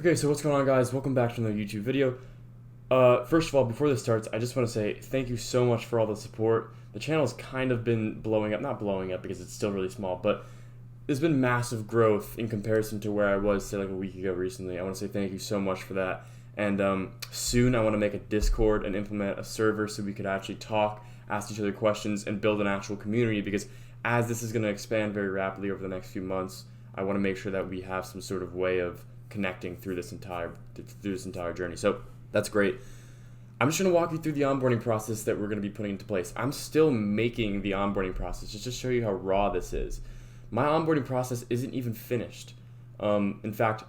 Okay, so what's going on, guys? Welcome back to another YouTube video. First of all, before this starts, I just want to say thank you so much for all the support. The channel's kind of been blowing up, not blowing up because it's still really small, but there's been massive growth in comparison to where I was, say, like a week ago recently. I want to say thank you so much for that. And soon I want to make a Discord and implement a server so we could actually talk, ask each other questions, and build an actual community, because as this is going to expand very rapidly over the next few months, I want to make sure that we have some sort of way of connecting through this entire journey. So that's great. I'm just going to walk you through the onboarding process that we're going to be putting into place. I'm still making the onboarding process just to show you how raw this is. My onboarding process isn't even finished. In fact,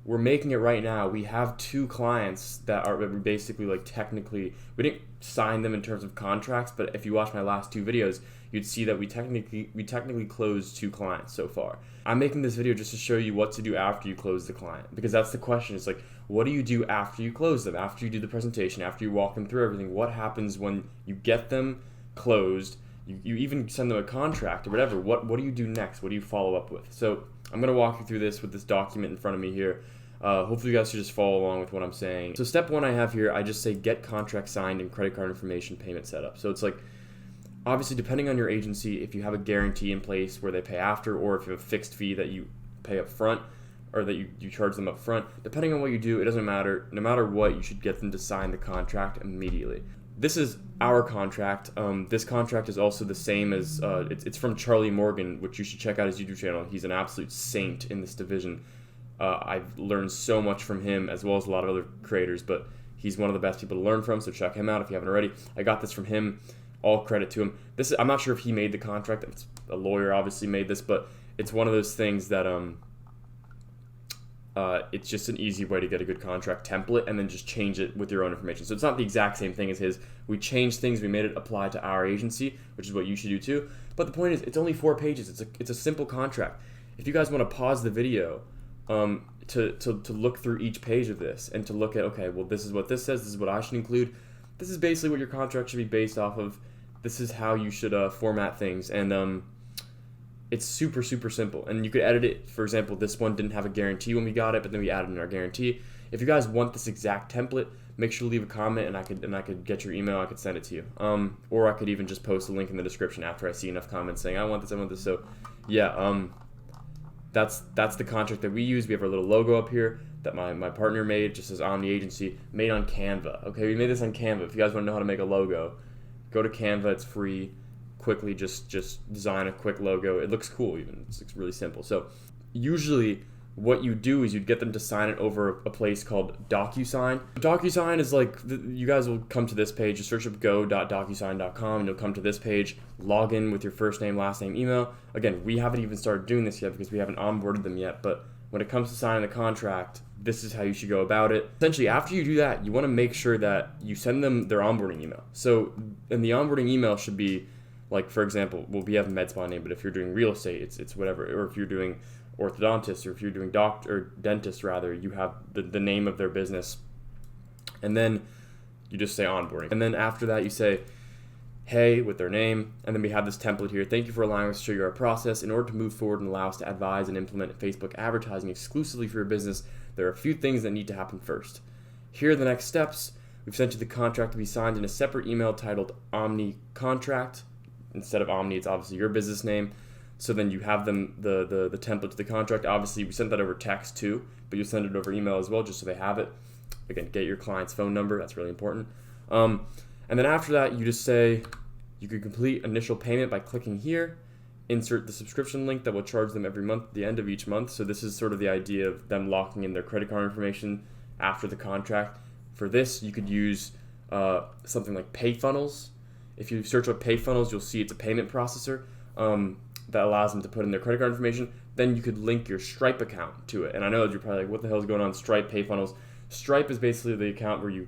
we're making it right now. We have 2 clients that are basically, like, technically, we didn't sign them in terms of contracts, but if you watch my last 2 videos, you'd see that we technically closed 2 clients so far. I'm making this video just to show you what to do after you close the client, because that's the question. It's like, what do you do after you close them? After you do the presentation, after you walk them through everything, what happens when you get them closed? You even send them a contract or whatever. What do you do next? What do you follow up with? So I'm going to walk you through this with this document in front of me here. Hopefully you guys should just follow along with what I'm saying. So step 1 I have here, I just say get contract signed and credit card information payment set up. So it's like, obviously depending on your agency, if you have a guarantee in place where they pay after, or if you have a fixed fee that you pay up front, or that you charge them up front, depending on what you do, it doesn't matter. No matter what, you should get them to sign the contract immediately. This is our contract. This contract is also the same as, it's from Charlie Morgan, which you should check out his YouTube channel. He's an absolute saint in this division. I've learned so much from him, as well as a lot of other creators, but he's one of the best people to learn from, so check him out if you haven't already. I got this from him. All credit to him. I'm not sure if he made the contract. It's a lawyer obviously made this, but it's one of those things that it's just an easy way to get a good contract template and then just change it with your own information. So it's not the exact same thing as his. We changed things, we made it apply to our agency, which is what you should do too. But the point is, it's only 4 pages. It's a simple contract. If you guys want to pause the video to look through each page of this and to look at, okay, well, this is what this says, this is what I should include. This is basically what your contract should be based off of. This is how you should format things, and it's super simple. And you could edit it. For example, this one didn't have a guarantee when we got it, but then we added in our guarantee. If you guys want this exact template, make sure to leave a comment, and I could get your email. I could send it to you, or I could even just post a link in the description after I see enough comments saying I want this. So yeah, that's the contract that we use. We have our little logo up here that my partner made, just as Omni Agency, made on Canva. Okay, we made this on Canva. If you guys want to know how to make a logo, go to Canva. It's free. Quickly just design a quick logo. It looks cool even. It's really simple. So usually what you do is you'd get them to sign it over a place called DocuSign. DocuSign is like, you guys will come to this page. Just search up go.docusign.com and you'll come to this page. Log in with your first name, last name, email. Again, we haven't even started doing this yet because we haven't onboarded them yet, but when it comes to signing the contract, this is how you should go about it. Essentially, after you do that, you want to make sure that you send them their onboarding email. So, and the onboarding email should be, like, for example, well, we have a med spa name, but if you're doing real estate, it's whatever. Or if you're doing orthodontist, or if you're doing doctor or dentist rather, you have the name of their business, and then you just say onboarding. And then after that, you say, hey, with their name, and then we have this template here. Thank you for allowing us to show you our process. In order to move forward and allow us to advise and implement Facebook advertising exclusively for your business, there are a few things that need to happen first. Here are the next steps. We've sent you the contract to be signed in a separate email titled Omni Contract. Instead of Omni, it's obviously your business name. So then you have them the template to the contract. Obviously, we sent that over text too, but you'll send it over email as well, just so they have it. Again, get your client's phone number. That's really important. And then after that, you just say you can complete initial payment by clicking here. Insert the subscription link that will charge them every month at the end of each month. So this is sort of the idea of them locking in their credit card information after the contract. For this, you could use something like PayFunnels. If you search up PayFunnels, you'll see it's a payment processor that allows them to put in their credit card information. Then you could link your Stripe account to it. And I know you're probably like, what the hell is going on? Stripe, PayFunnels. Stripe is basically the account where you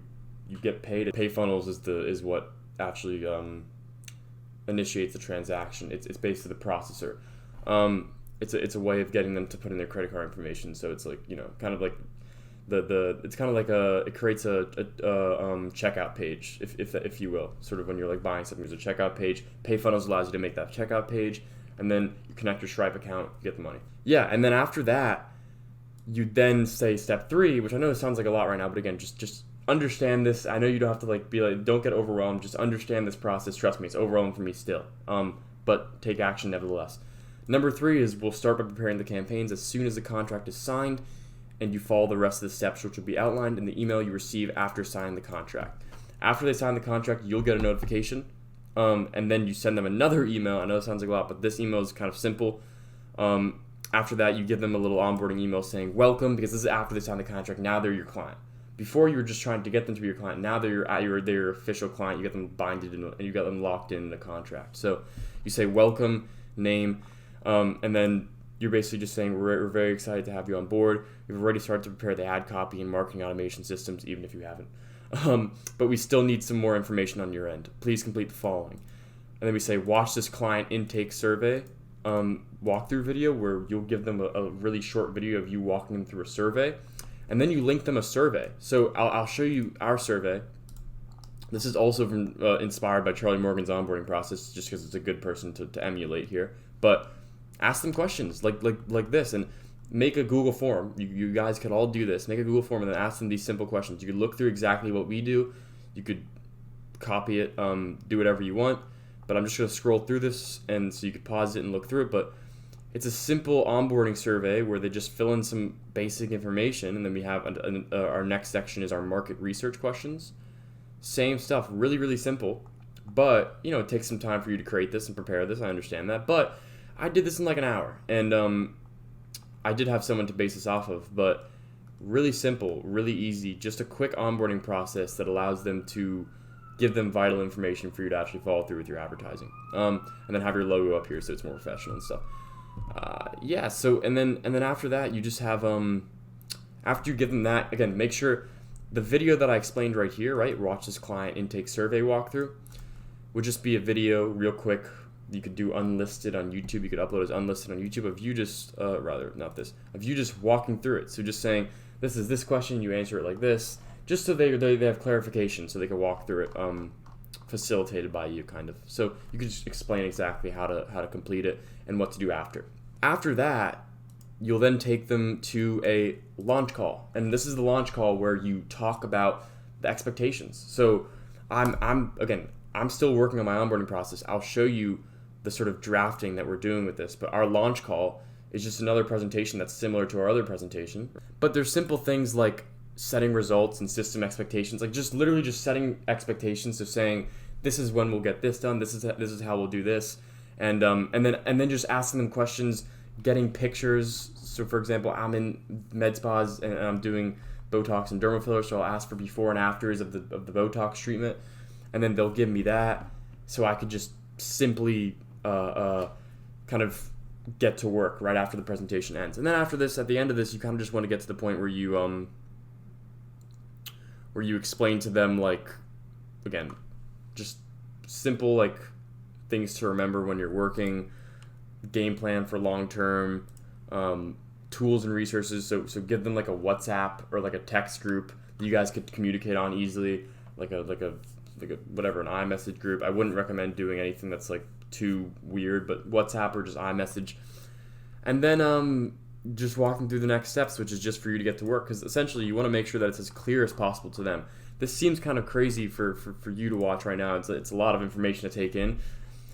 get paid. PayFunnels is what actually initiates the transaction. It's basically the processor. It's a way of getting them to put in their credit card information. So it's like, you know, kind of like it's kind of like it creates a checkout page, if you will. Sort of when you're like buying something, there's a checkout page. PayFunnels allows you to make that checkout page, and then you connect your Stripe account, you get the money. Yeah, and then after that, you then say step 3, which I know sounds like a lot right now, but again, just understand this. I know you don't have to be like, don't get overwhelmed. Just understand this process. Trust me, it's overwhelming for me still. But take action nevertheless. Number 3 is we'll start by preparing the campaigns as soon as the contract is signed, and you follow the rest of the steps, which will be outlined in the email you receive after signing the contract. After they sign the contract, you'll get a notification, and then you send them another email. I know it sounds like a lot, but this email is kind of simple. After that, you give them a little onboarding email saying welcome, because this is after they sign the contract. Now they're your client. Before you were just trying to get them to be your client. Now they're their official client. You get them binded and you got them locked in the contract. So you say welcome, name, and then you're basically just saying we're very excited to have you on board. We've already started to prepare the ad copy and marketing automation systems, even if you haven't. But we still need some more information on your end. Please complete the following. And then we say watch this client intake survey walkthrough video, where you'll give them a really short video of you walking them through a survey, and then you link them a survey. So I'll show you our survey. This is also from inspired by Charlie Morgan's onboarding process, just because it's a good person to emulate here. But ask them questions like this, and make a Google form. You guys could all do this. Make a Google form and then ask them these simple questions. You could look through exactly what we do. You could copy it, do whatever you want. But I'm just going to scroll through this, and so you could pause it and look through it. But it's a simple onboarding survey where they just fill in some basic information, and then we have our next section is our market research questions. Same stuff, really, really simple. But, it takes some time for you to create this and prepare this. I understand that. But I did this in like an hour, and I did have someone to base this off of, but really simple, really easy, just a quick onboarding process that allows them to give them vital information for you to actually follow through with your advertising. And then have your logo up here so it's more professional and stuff. So and then after that, you just have after you give them that, again, make sure the video that I explained right here, right, watch this client intake survey walkthrough, would just be a video real quick. You could do unlisted on YouTube. You could upload as unlisted on YouTube of you just of you just walking through it. So just saying, this is this question, you answer it like this, just so they have clarification, so they can walk through it, facilitated by you, kind of. So you could just explain exactly how to complete it and what to do after. After that, you'll then take them to a launch call, and this is the launch call where you talk about the expectations. So I'm still working on my onboarding process. I'll show you the sort of drafting that we're doing with this, but our launch call is just another presentation that's similar to our other presentation. But there's simple things like setting results and system expectations, like just literally just setting expectations. So saying, this is when we'll get this done. This is how we'll do this, and then just asking them questions, getting pictures. So for example, I'm in med spas and I'm doing Botox and dermal fillers, so I'll ask for before and afters of the Botox treatment, and then they'll give me that, so I could just simply kind of get to work right after the presentation ends. And then after this, at the end of this, you kind of just want to get to the point where you explain to them, like, again, just simple like things to remember when you're working, game plan for long term, tools and resources. So give them like a WhatsApp or like a text group that you guys could communicate on easily, like a whatever, an iMessage group. I wouldn't recommend doing anything that's like too weird, but WhatsApp or just iMessage. And then just walking through the next steps, which is just for you to get to work, because essentially you want to make sure that it's as clear as possible to them. This seems kind of crazy for you to watch right now. It's a lot of information to take in.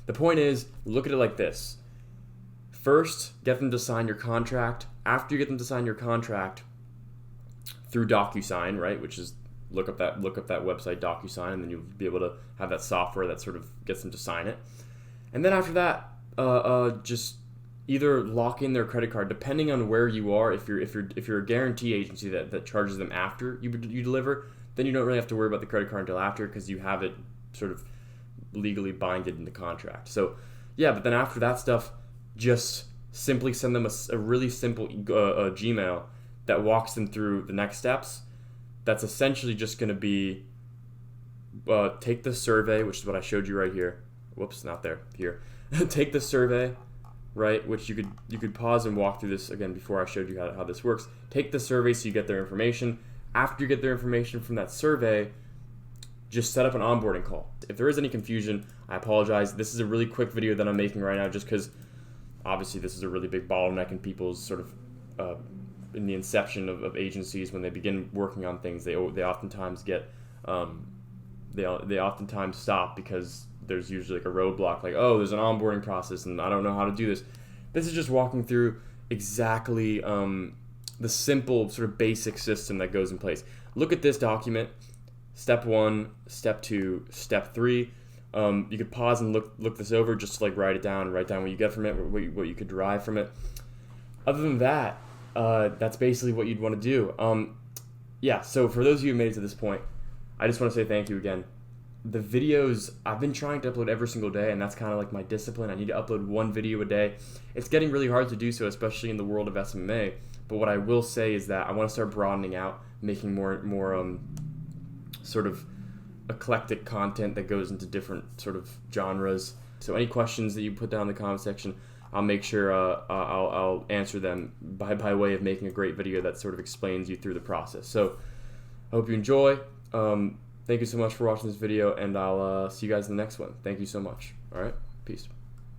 The point is, look at it like this. First, get them to sign your contract. After you get them to sign your contract through DocuSign, right, which is look up that website, DocuSign, and then you'll be able to have that software that sort of gets them to sign it. And then after that, just either lock in their credit card, depending on where you are. If you're a guarantee agency that charges them after you deliver, then you don't really have to worry about the credit card until after, because you have it sort of legally binded in the contract. So yeah, but then after that stuff, just simply send them a really simple Gmail that walks them through the next steps. That's essentially just going to be take the survey, which is what I showed you right here. Whoops, not there. Here. Take the survey, right, which you could pause and walk through this again before I showed you how this works. Take the survey so you get their information. After you get their information from that survey, just set up an onboarding call. If there is any confusion, I apologize. This is a really quick video that I'm making right now, just because obviously this is a really big bottleneck in people's sort of in the inception of agencies, when they begin working on things, they oftentimes get they oftentimes stop because there's usually like a roadblock, like, oh, there's an onboarding process and I don't know how to do this. This is just walking through exactly the simple sort of basic system that goes in place. Look at this document, step 1, step 2, step 3. You could pause and look this over, just to like write down what you get from it, what you could derive from it. Other than that, that's basically what you'd want to do. Yeah, so for those of you who made it to this point, I just want to say thank you again. The videos, I've been trying to upload every single day, and that's kind of like my discipline. I need to upload 1 video a day. It's getting really hard to do so, especially in the world of SMA. But what I will say is that I want to start broadening out, making more sort of eclectic content that goes into different sort of genres. So any questions that you put down in the comment section, I'll make sure I'll answer them by way of making a great video that sort of explains you through the process. So I hope you enjoy. Thank you so much for watching this video, and I'll see you guys in the next one. Thank you so much. All right, peace.